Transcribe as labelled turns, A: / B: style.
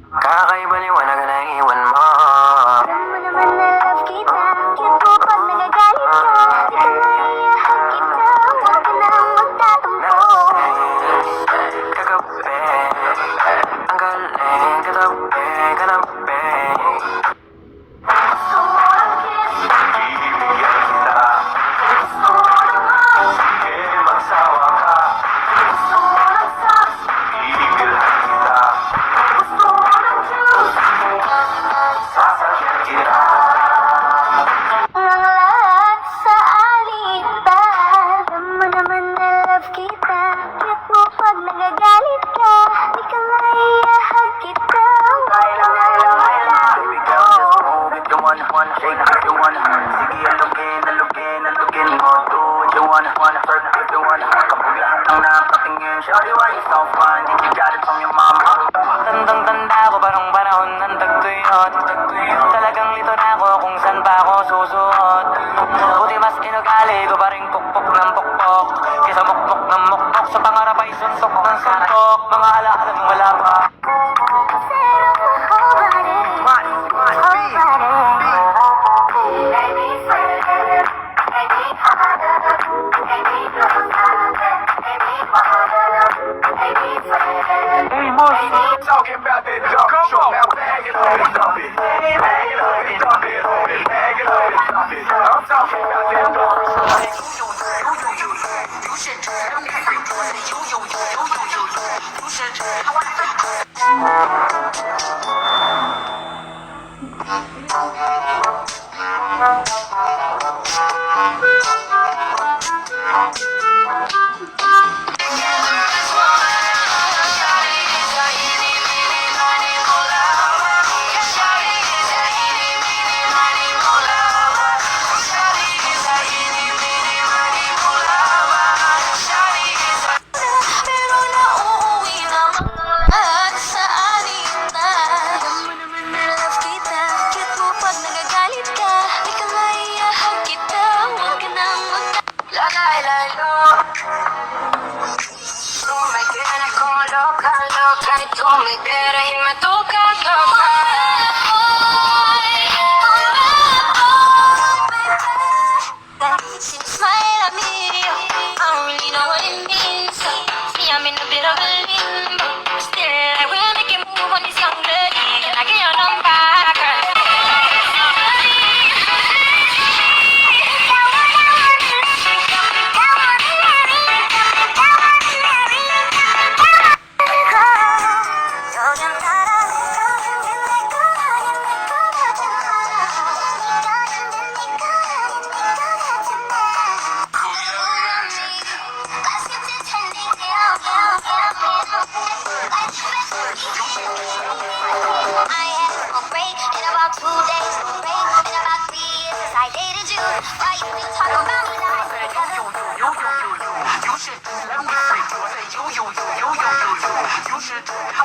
A: Kakaiba liwanag na iwan mo.
B: Alam mo naman na love kita. Kaya po pag nagagalit ka, di ka naiyahan kita. Huwag ka nang magtatampo.
A: Kagabi, ang galing katabi, katabi.
B: Gusto mo ng kiss,
A: Ibigyan kita,
B: gusto mo ng hug,
A: sige magsawa ka.
B: gusto mo ng sex,
A: Ibilhan kita,
B: gusto mo ng juice.
A: sasakyan kita.
B: Ang lahat sa alitan. Alam mo naman na love kita. Kaya po pag nagagalit ka, di ka naiyahan kita. Huwag ka nang
A: Baby girl, just
B: magtatampo.
A: move if you wanna, shake if you wanna. Sige, alugin mo. Do what you wanna, flirt if you wanna. Kapag lahat ng nakatingin, shawty, why you so fine? Did you got it from your mama? Tandang-tanda ko pa nung panahon ng tagtuyot. Talagang lito na ako kung saan pa ako susuot. Buti mas inugali ko pa rin pukpok ng pukpok. Kesa mukmok ng mukmok, sa pangarap ay suntok ng suntok. Mga alaalang wala pa.
C: Talking about that dump truck, now bag it up and dump it. Bag it up and dump it. Bag it up and dump it. I'm talking about that dump truck.
D: You should tell me free. You should. I wanna free.
B: Pero nauuwi naman ang lahat sa alitan. Alam mo naman na love kita. Kaya mo pag nagagalit ka, di ka naiyahan kita. Huwag ka nang
D: Lalo. Tú me tienes como loca, loca. Y tú me quieres y me tocas loca.
B: Smile at me, I don't really know what it means. See, I'm in a bit of a limbo. Still, I will make you move on this young lady. Can I get your number, girl? I had a break in about 2 days, break in about 3 years since I dated you. Why you still talking about me like
D: You should let me free. I say you should. I